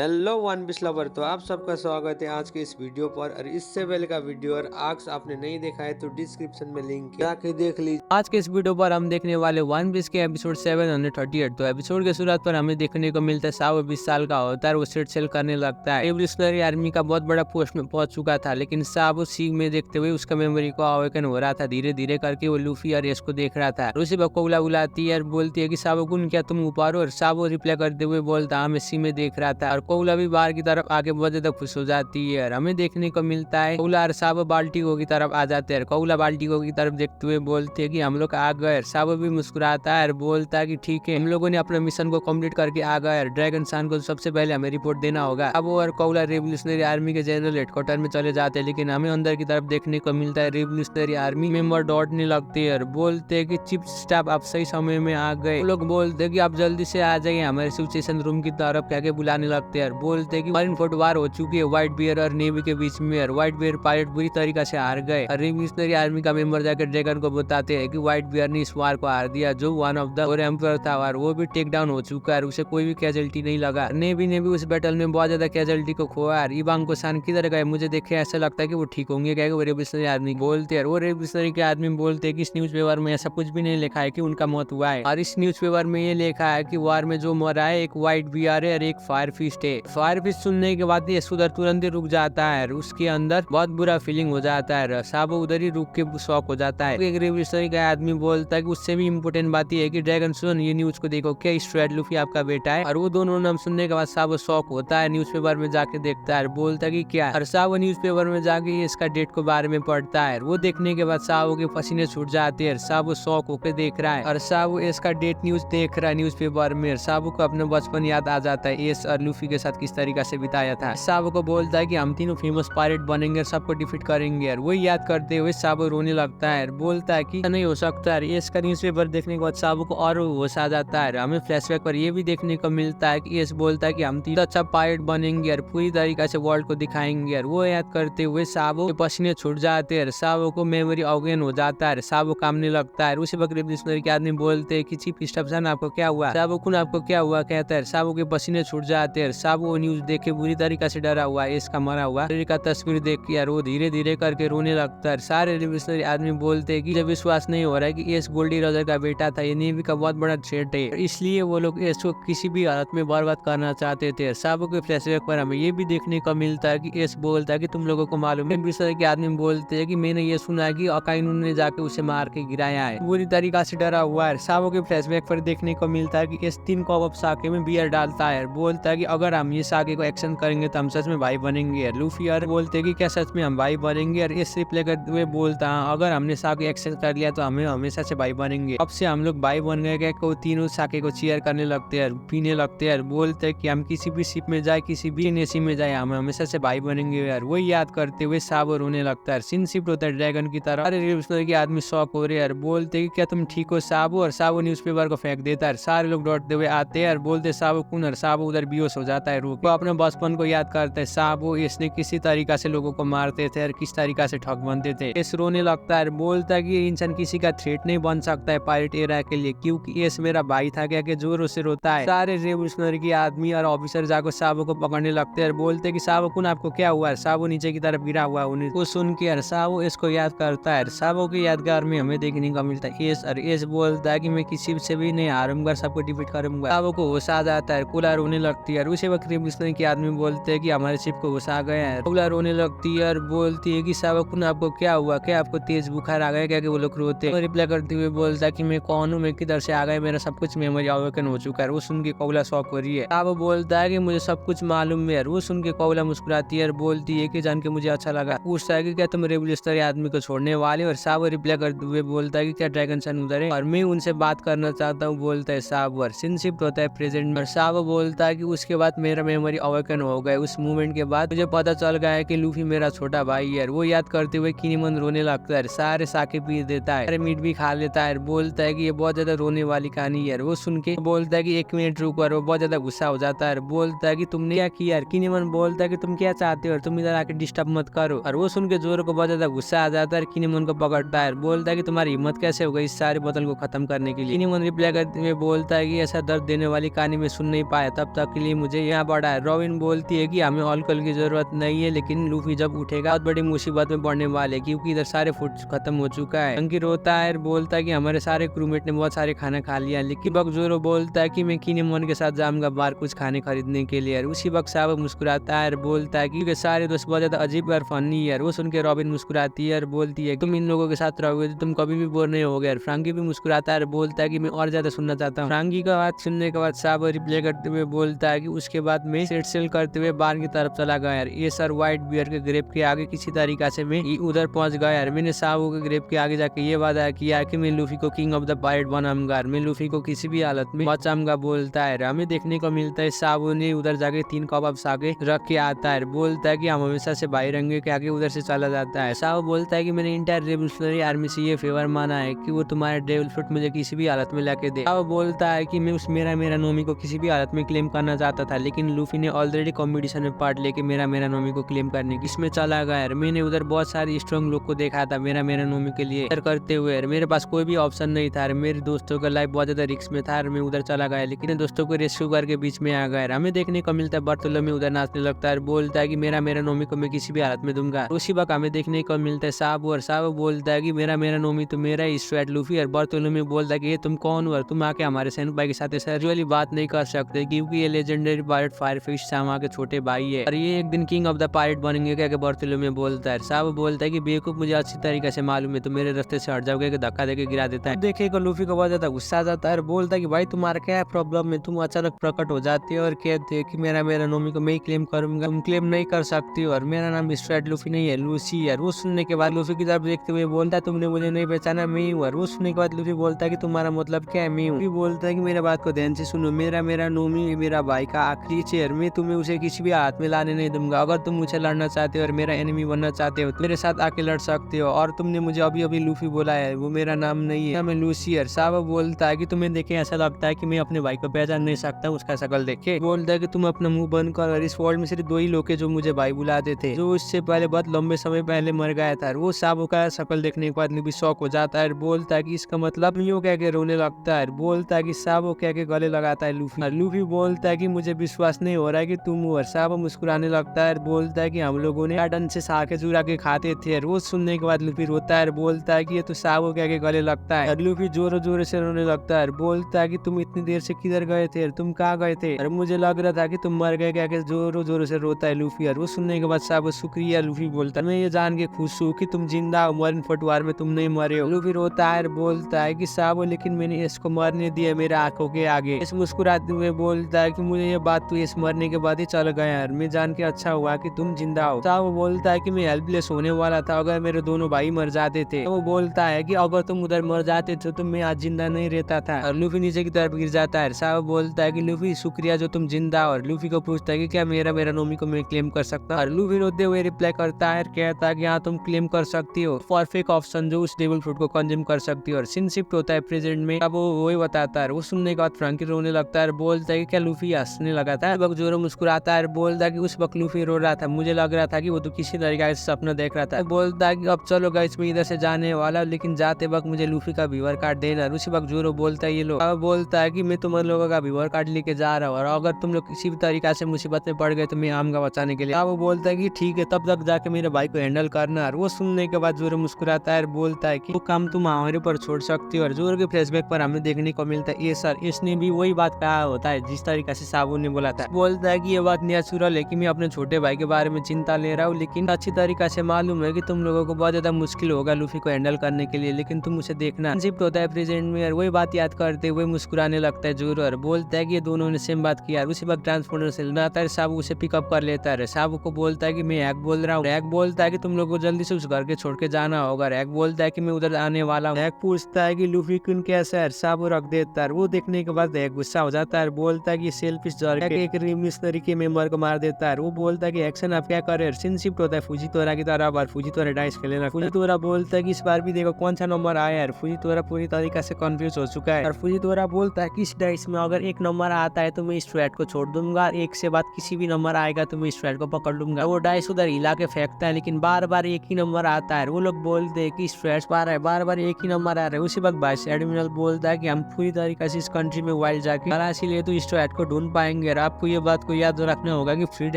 Hello one piece lover, तो आप सबका स्वागत है आज के इस वीडियो पर। और इससे पहले का वीडियो और आज आपने नहीं देखा है तो डिस्क्रिप्शन में लिंक है, जाके देख लीजिए। आज के इस वीडियो पर हम देखने वाले वन पीस के एपिसोड 738। तो एपिसोड के शुरुआत पर हमें देखने को मिलता है साबो 20 साल का होता है, वो सेट सेल करने लगता है। रेवोल्यूशनरी आर्मी का बहुत बड़ा पोस्ट में पहुंच चुका था, लेकिन साबो सीग में देखते हुए उसका मेमोरी को अवेकन हो रहा था। धीरे धीरे करके वो लूफी और एस को देख रहा था। उसी पर कोगला बुलाती है और बोलती है कि साबो गुन क्या तुम ऊपर हो? और साबो रिप्लाई करते हुए बोलता हाँ मैं सी में देख रहा था। और कोगला भी बाहर की तरफ आके बहुत ज्यादा खुश हो जाती है। और हमें देखने को मिलता है कोगला और साबो बाल्टिको की तरफ आ जाते हैं। कोगला बाल्टिको की तरफ देखते हुए बोलते हैं कि हम लोग आ गए। साबो भी मुस्कुराता है और बोलता है कि ठीक है, हम लोगों ने अपना मिशन को कंप्लीट करके आ गए। ड्रैगन सान को सबसे पहले हमें रिपोर्ट देना होगा। अब वो और कोगला रेवोल्यूशनरी आर्मी के जनरल हेडक्वार्टर में चले जाते हैं, लेकिन हमें अंदर की तरफ देखने को मिलता है रेवोल्यूशनरी आर्मी मेंबर दौड़ने लगते हैं और बोलते हैं कि चीफ स्टाफ आप सही समय में आ गए। वो लोग बोलते हैं कि आप जल्दी से आ जाइए हमारे सिचुएशन रूम की तरफ, कह के बुलाने लगते हैं। बोलते हैं कि मरीन फोर्ट वार हो चुकी है व्हाइट बियर और नेवी के बीच में, और व्हाइट बियर पायलट बुरी तरीके से हार गए। और रेवोल्यूशनरी आर्मी का मेंबर जाकर ड्रैगन को बताते हैं कि व्हाइट बियर ने इस वार को हार दिया, जो वन ऑफ द एम्पर था और वो भी टेक डाउन हो चुका है, उसे कोई भी कैजुअल्टी नहीं लगा। नेवी ने भी उस बैटल में बहुत ज्यादा कैजुअल्टी को खोया। इबांग को सान किधर गए? मुझे देखे ऐसा लगता है कि वो ठीक होंगे, क्या वो रेवोल्यूशनरी आर्मी बोलते हैं। वो रेवोल्यूशनरी के आदमी बोलते हैं कि इस न्यूज़पेपर में ऐसा कुछ भी नहीं लिखा है कि उनका मौत हुआ है, और इस न्यूज़पेपर में ये लिखा है कि वार में जो मरा है एक व्हाइट बियर है और एक फायर फिस्ट है। फायर फिस्ट सुनने के बाद ये उधर तुरंत ही रुक जाता है और उसके अंदर बहुत बुरा फीलिंग हो जाता है। साबो उधर ही रुक के शॉक हो जाता है। एक रेवोल्यूशनरी का आदमी बोलता है कि उससे भी इम्पोर्टेंट बात यह है कि ड्रैगन सुन ये न्यूज को देखो, क्या स्ट्रेट लूफी आपका बेटा है? और वो दोनों नाम सुनने के बाद साबो शॉक होता है, न्यूज़पेपर में जाके देखता है, बोलता है कि क्या? और साबो न्यूज़पेपर में जाके इसका डेट के बारे में पढ़ता है। वो देखने के बाद साबो के पसीने छूट जाते हैं। साबो शॉक होकर देख रहा है और साबो इसका डेट न्यूज देख रहा है न्यूज़पेपर में। साबो को अपना बचपन याद आ जाता है, एस और लूफी के साथ किस तरीके से बिताया था। साबो को बोलता है कि हम तीनों फेमस पायरेट बनेंगे और सबको डिफीट करेंगे। और वो याद करते हुए साबो रोने लगता है, बोलता है कि नहीं हो सकता है। एस का न्यूज़पेपर देखने के बाद साबो को और होश आ जाता है। हमें फ्लैशबैक पर ये भी देखने को मिलता है कि एस बोलता है कि हम तीनों अच्छा पायरेट बनेंगे और पूरी तरीके से वर्ल्ड को दिखाएंगे। और वो याद करते हुए साबो के पसीने छूट जाते हैं। साबो को मेमोरी अवगेन हो जाता है, साबो कामने लगता है। उसी वक्त रेवोल्यूशनरी के आदमी बोलते हैं कि चीफ स्टाफ जान आपको क्या हुआ? साबो कुन आपको क्या हुआ? कहता है। साबो के पसीने छूट जाते हैं। साबो न्यूज देख के बुरी तरीके से डरा हुआ है, इसका मरा हुआ का तस्वीर देख के यार वो धीरे धीरे करके रोने लगता है। सारे रेवोल्यूशनरी आदमी बोलते हैं कि जब विश्वास नहीं हो रहा है कि एस गोल्डी रॉजर का बेटा था, ये नेवी का बहुत बड़ा थ्रेट है, इसलिए वो लोग एस को किसी भी हालत में बर्बाद करना चाहते थे। साबो के फ्लैशबैक पर हमें ये भी देखने को मिलता है कि एस बोलता है कि तुम लोगों को मालूम है? रेवोल्यूशनरी के आदमी बोलते हैं कि मैंने ये सुना है कि अकाइनून ने जाके उसे मार के गिराया है, पूरी तरीका से डरा हुआ है। साबो के फ्लैशबैक पर देखने को मिलता है कि एस 3 कप ऑफ साके में बियर डालता है, बोलता है कि अगर हम ये साके को एक्शन करेंगे तो हम सच में भाई बनेंगे। लूफी और बोलते हैं कि क्या सच में हम भाई बनेंगे? और इस रिप्लाई करते हुए बोलता है अगर हमने साके एक्शन कर लिया तो हमें हमेशा से भाई बनेंगे। अब से हम लोग भाई बन गए। को तीनों साके को चीयर करने लगते हैं, पीने लगते हैं, बोलते हैं कि हम किसी भी शिप में जाए, किसी भी नेसी में जाए, हम हमेशा से भाई बनेंगे। यार वो याद करते हुए साबो रोने लगता है। सीन शिफ्ट होता है ड्रैगन की तरफ। अरे रेवोल्यूशनरी के आदमी शॉक हो रहे हैं, बोलते हैं कि क्या तुम ठीक हो साबो? और साबो न्यूज़पेपर को फेंक देता है। सारे लोग दौड़ते हुए आते हैं और बोलते साबो कौन? और साबो उधर बेहोश हो जाता है। वो अपने बचपन को याद करता है। साबो इसने किसी तरीका से लोगों को मारते थे और किस तरीका से ठग बनते थे। एस रोने लगता है, बोलता है कि ये इंसान किसी का थ्रेट नहीं बन सकता है पायरेट एरा के लिए, क्योंकि एस मेरा भाई था, क्या के जोरों से रोता है। सारे रेवोल्यूशनरी के आदमी और ऑफिसर जाकर साबो को पकड़ने लगते हैं, बोलते हैं कि साबो कुन आपको क्या हुआ है? साबो नीचे की तरफ गिरा हुआ उन्हें वो सुन के साबो इसको याद करता है। साबो के यादगार में हमें देखने को मिलता है एस, और एस बोलता है कि मैं किसी से भी नहीं हारूंगा, सबको डिफीट करूंगा। साबो को होश आ जाता है, कुला रोने लगती है। उसी वक्त रेवोल्यूशनरी के आदमी बोलते हैं कि हमारे शिप को होश आ गया है। कुला रोने लगती है और बोलती है कि साबो कुन आपको क्या हुआ? क्या आपको तेज बुखार आ गया? क्या वो लोग रोते हैं। रिप्लाई करते हुए बोलता है कि मैं कौन हूँ, मैं किधर से आ गया, मेरा सब कुछ मेमोरी अवेकन हो चुका है। वो सुन के कोगला शॉक हो रही है। साबो बोलता है कि मुझे सब कुछ मालूम है। वो सुन के कोगला मुस्कुराती है और बोलती है कि जान के मुझे अच्छा लगा। पूछता है कि क्या तुम रेवोल्यूशनरी आदमी को छोड़ने वाले? और साबो रिप्लाई करते हुए बोलता है कि क्या ड्रैगन सन उधर है और मैं उनसे बात करना चाहता हूँ, बोलता है साबो। और सीन शिफ्ट होता है प्रेजेंट में। साबो बोलता है कि उसके बाद मेरा मेमोरी अवेकन हो गया। उस मूवमेंट के बाद मुझे पता चल गया है कि लूफी मेरा छोटा भाई है। वो याद करते हुए किनीमन रोने लगता है, सारे साके पी देता है, मीट भी खा लेता है। बोलता है कि ये बहुत ज्यादा रोने वाली कहानी है। वो सुन के बोलता है कि 1 मिनट रुको, और वो बहुत ज्यादा गुस्सा हो जाता है। बोलता है कि तुमने क्या किया? किनीमन बोलता है कि तुम क्या चाहते हो, तुम इधर आके डिस्टर्ब मत करो। और वो सुन के जोरो को बहुत ज्यादा गुस्सा आ जाता है। किनीमन को पकड़ता है, बोलता है कि तुम्हारी हिम्मत कैसे हो गई इस सारे बोतल को खत्म करने के लिए? किनीमन रिप्लाई करते हुए बोलता है कि ऐसा दर्द देने वाली कहानी में सुन नहीं पाया, तब तक के लिए मुझे यहाँ पड़ा है। रॉबिन बोलती है कि हमें अल्कोहल की जरूरत नहीं है, लेकिन लूफी जब उठेगा बहुत बड़ी मुसीबत में पड़ने वाले है, क्योंकि इधर सारे फूड खत्म हो चुका है। अंकी रोता है और बोलता है कि हमारे सारे क्रूमेट ने बहुत सारे खाना खा लिया, लेकिन वक्त जोरो बोलता है कि मैं किनेमोन के साथ जाऊंगा बाहर कुछ खाने खरीदने के लिए। उसी वक्त साबो मुस्कुराता है और बोलता है कि सारे दोस्त बहुत ज्यादा अजीब और फनी है। वो सुन के रॉबिन मुस्कुराती है और बोलती है तुम इन लोगों के साथ रहोगे तो तुम कभी भी बोर नहीं होगे। फ्रांकी भी मुस्कुराता है और बोलता है कि मैं और ज्यादा सुनना चाहता हूँ। फ्रांकी का बात सुनने के बाद साबो रिप्लाई करते हुए बोलता है कि उसके बाद मैं सेल करते हुए बाहर की तरफ चला गया यार। ये सर व्हाइट बियर के ग्रेप के आगे किसी तरीका से मैं उधर पहुंच गया यार। मैंने साबो के ग्रेप के आगे जाके ये वादा किया कि मैं लूफी को किंग ऑफ द पायरेट बनाऊंगा, मैं लूफी को किसी भी हालत में बचाऊंगा बोलता है। हमें देखने को मिलता है साबो ने उधर जाके 3 कबाब्स आगे रख के आता है, बोलता है कि हम हमेशा से भाई रंगे के आगे उधर से चला जाता है। साबो बोलता है कि मैंने इंटायर रेवोल्यूशनरी आर्मी से ये फेवर माना है कि वो तुम्हारे डेविल फ्रूट मुझे किसी भी हालत में लाके दे। साबो बोलता है कि मैं उस मेरा नोमी को किसी भी हालत में क्लेम करना चाहता था, लेकिन लूफी ने ऑलरेडी कॉम्पिटिशन में पार्ट लेके मेरा नोमी को क्लेम करने की इसमें चला गया। मैंने उधर बहुत सारे स्ट्रॉन्ग लोग को देखा था मेरा नोमी के लिए करते हुए, मेरे पास कोई भी ऑप्शन नहीं था। मेरे दोस्तों का लाइफ बहुत ज्यादा रिस्क में था, मैं उधर चला गया, लेकिन दोस्तों को रेस्क्यू करके बीच में आ गया। हमें देखने को मिलता है बर्तोलोमी उधर नाचने लगता है, बोलता है कि मेरा नोमी को मैं किसी भी हालत में दूंगा। उसी वक्त हमें देखने को मिलता है साबो, और साबो बोलता है कि मेरा नोमी तो मेरा ही स्ट्रेट लूफी। और बर्तोलोमी बोलता है कि ये तुम कौन हो, तुम आके हमारे सेनपाई के साथ सैजुअली बात नहीं कर सकते, क्योंकि ये लेजेंडरी पायरेट फायरफिश सामा के छोटे भाई है और ये एक दिन किंग ऑफ द पायरेट बनेंगे। क्या बर्तोलोमी बोलता है। साबो बोलता है कि बेवकूफ, मुझे अच्छी तरीके से मालूम है, तो मेरे रास्ते से हट जाओगे, धक्का देके गिरा देता है। देखेगा लूफी को बहुत ज्यादा गुस्सा आ जाता है और बोलता है कि भाई तुम्हारा क्या प्रॉब्लम है, तुम अचानक प्रकट हो जाते हो और कहते हो कि मेरा नोमी को मैं ही क्लेम करूंगा। तुम क्लेम नहीं कर सकती हो और मेरा नाम स्ट्रेट लूफी नहीं है, लूसी है। वो सुनने के बाद लूफी की तरफ देखते हुए बोलता है तुमने मुझे नहीं पहचाना, मैं ही हूँ। वो सुनने के बाद लूफी बोलता है कि तुम्हारा मतलब क्या है, मैं हूँ। बोलता है कि मेरे बात को ध्यान से सुनो, मेरा नोमी मेरा भाई का आखिरी चेयर, मैं तुम्हें उसे किसी भी हाथ में लाने नहीं दूंगा। अगर तुम मुझे लड़ना चाहते हो और मेरा एनिमी बनना चाहते हो तो मेरे साथ आके लड़ सकते हो। और तुमने मुझे अभी लूफी बोला है, वो मेरा नाम नहीं है, मैं लूसी है। साबो बोलता है कि तुम्हें देखे ऐसा लगता है कि मैं अपने भाई को पहचान नहीं सकता उसका शक्ल देखे। बोलता है कि तुम अपना मुंह बंद कर, और इस वर्ल्ड में सिर्फ 2 ही लोग जो मुझे भाई बुलाते थे, जो उससे पहले बहुत लंबे समय पहले मर गया था। वो साबो का शक्ल देखने के बाद भी शौक हो जाता है, बोलता है कि इसका मतलब यूं कह के रोने लगता है। बोलता है कि साबो कह के गले लगाता है लूफी। लूफी बोलता है कि मुझे विश्वास नहीं हो रहा है कि तुम हो। साबो मुस्कुराने लगता है, बोलता है कि हम लोगों ने गार्डन से साके चुरा के खाते थे। रोज सुनने के बाद लूफी रोता है, बोलता है कि ये तो साबो कह के गले लगता है। लूफी जोरों से रोने लगता है, बोलता है कि तुम इतनी देर से किधर गए थे, तुम कहाँ गए थे, और मुझे लग रहा था कि तुम मर गए, कह के जोरों से रोता है लूफी। और वो सुनने के बाद साबो शुक्रिया लूफी बोलता है, मैं ये जान के खुश हूँ कि तुम जिंदा हो, मरण फटवार में तुम नहीं मरे हो। लूफी रोता है, बोलता है कि साबो लेकिन मैंने इसको मरने दिया मेरे आंखों के आगे। इस मुस्कुराते हुए बोलता है कि मुझे ये बात तो इस मरने के बाद ही चल गया, मैं जान के अच्छा हुआ कि तुम जिंदा हो। साबो बोलता है कि मैं हेल्पलेस होने वाला था अगर मेरे दोनों भाई मर जाते थे। वो बोलता है कि अगर तुम उधर मर जाते थे तो मैं आज जिंदा नहीं रहता था। और लूफी नीचे की तरफ गिर जाता है। साबो बोलता है कि लूफी शुक्रिया जो तुम जिंदा हो। और लूफी को पूछता है कि क्या मेरा नोमी को मैं क्लेम कर सकता हूँ। और लूफी रोते हुए रिप्लाई करता है, कहता है कि हाँ तुम क्लेम कर सकती हो, परफेक्ट ऑप्शन जो उस डेविल फ्रूट को कंज्यूम कर सकती हो। और सीन शिफ्ट होता है प्रेजेंट में, अब वो वही बताता है। वो सुनने के बाद फ्रैंकी रोने लगता है, बोलता है कि क्या लूफी हंसने लगा था। वक्त जोरो मुस्कुराता है, बोलता है कि उस वक्त लूफी रो रहा था, मुझे लग रहा था कि वो तो किसी तरीके से सपना देख रहा था। बोलता है कि अब चलो गाइस मैं इधर से जाने वाला, लेकिन जाते वक्त मुझे लूफी का व्यूअर कार्ड देना। उसी वक्त जोरो बोलता है ये लो। अब बोलता है कि मैं तुम लोगों का व्यूअर कार्ड लेके जा रहा हूँ, और अगर तुम लोग किसी भी तरीका से मुसीबत में पड़ गए तो मैं आऊंगा बचाने के लिए। अब वो बोलता है कि ठीक है, तब तक जाके मेरे भाई को हैंडल करना। और वो सुनने के बाद जोरो मुस्कुराता है, बोलता है कि वो काम तुम हमारे ऊपर छोड़ सकती हो। और जोरो के फ्लैशबैक पर हमें देखने को मिलता है ये सर, इसने भी वही बात कहा होता है जिस तरीके से साबो ने बोला था। बोलता है कि ये बात नेचुरल है कि मैं अपने छोटे भाई के बारे में चिंता ले रहा हूँ, लेकिन अच्छी तरीके से मालूम है कि तुम लोगों को बहुत ज्यादा मुश्किल होगा लूफी को हैंडल करने के लिए, लेकिन तुम उसे देखना। शिफ्ट होता है प्रेजेंट में, और वही बात याद करते हुए मुस्कुराने लगता है जोरो। और बोलता है कि ये दोनों ने सेम बात किया। उसी वक्त ट्रांसपोर्टर से आता है, साबू उसे पिकअप कर लेता है। साबू को बोलता है कि मैं हैक बोल रहा हूँ। हैक बोलता है कि तुम लोगों को जल्दी से उस घर के छोड़ के जाना होगा। हैक बोलता है कि मैं उधर आने वाला हूँ। हैक पूछता है कि लूफी क्यों कैसा है, साबू रख देता है। वो देखने के बाद हैक गुस्सा हो जाता है, बोलता है कि सेल्फिश एक मिशनरी के मेंबर को मार देता है। वो बोलता है कि एक्शन आप क्या करे। सीन शिफ्ट होता है फुजीतोरा की तरफ, और फुजीतोरा डाइस खेलेना। फुजीतोरा बोलता है कि इस बार भी देखो कौन सा नंबर आया है। फुजीतोरा पूरी तरीके से कंफ्यूज हो चुका है। और फुजीतोरा बोलता है कि इस डाइस में अगर 1 नंबर आता है तो मैं इस थ्रेड को छोड़ दूंगा, 1 से बाद किसी भी नंबर आएगा तो मैं इस थ्रेड को पकड़ लूंगा। वो डाइस उधर हिला के फेंकता है, लेकिन बार बार एक ही नंबर आता है। वो लोग बोलते हैं कि इस थ्रेड पर बार बार एक ही नंबर आ रहा है। उसी वक्त वाइस एडमिरल बोलता है कि हम पूरी तरीके से इस कंट्री में वाइल्ड जाके तलाशी ले तो इस थ्रेड को ढूंढ पाएंगे। है। आपको ये बात को याद रखना होगा कि फ्लीट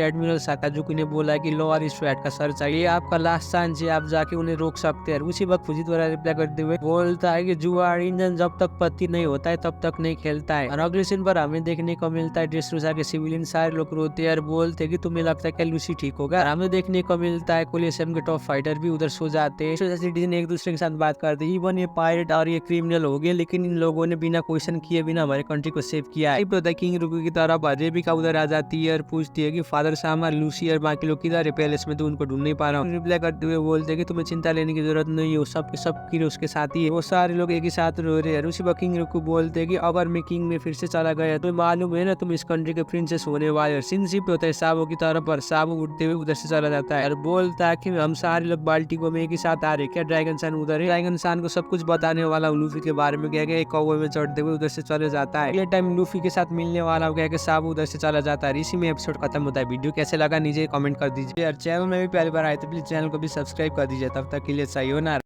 एडमिरल साकाजुकी ने बोला कि लोअर स्ट्रैट का सर चाहिए, आपका लास्ट चांस है, आप जाके उन्हें रोक सकते हैं। उसी वक्त फुजीतोरा रिप्लाई करते हुए बोलता है कि जुआर इंजन जब तक पत्ती नहीं होता है तब तक नहीं खेलता है। और अगले सीन पर हमें देखने को मिलता है ड्रेसरोसा के सिविलियन सारे लोग रोते हैं और बोलते हैं कि तुम्हें लगता है कि लूसी ठीक होगा। हमें देखने को मिलता है कोलिशियम के टॉप फाइटर भी उधर सो जाते हैं। सिटीजन एक दूसरे के साथ बात करते हैं, इवन ये पायरेट और ये क्रिमिनल हो गए, लेकिन इन लोगों ने बिना क्वेश्चन किए बिना हमारे कंट्री को सेव किया है। तो किंग रुकू की तरफ रेबिका उधर आ जाती है और पूछती है कि फादर साहब लूसी और बाकी लोग किधर है पैलेस में, तो उनको ढूंढ नहीं पा रहा हूँ। रिप्लाई करते हुए बोलते हैं कि तुम्हें चिंता लेने की जरूरत नहीं है, सब कीड़े उसके साथ ही है। वो सारे लोग एक ही साथ रो रहे हैं। उसी वक्त किंग रुकू बोलते हैं कि अगर मैं किंग में फिर से चला गया तो मालूम है ना तुम इस कंट्री के प्रिंसेस होने वाले। सिंसिप होता है साबो की तरफ पर, साबो उठते हुए उधर से चला जाता है और बोलता है कि हम सारे लोग बाल्टिको में एक ही साथ आ रहे क्या। ड्रैगन सन उधर है, ड्रैगन सन को सब कुछ बताने वाला लूफी के बारे में कह के एक कौवे में चढ़ते हुए उधर से चले जाता है। अगले टाइम लूफी के साथ मिलने वाला कह के साबो उधर से चला जाता है। इसी में एपिसोड खत्म होता है। वीडियो कैसे लगा नीचे कमेंट कर दीजिए और चैनल में भी पहली बार आए तो प्लीज चैनल को भी सब्सक्राइब कर दीजिए। तब तक के लिए सायोनारा।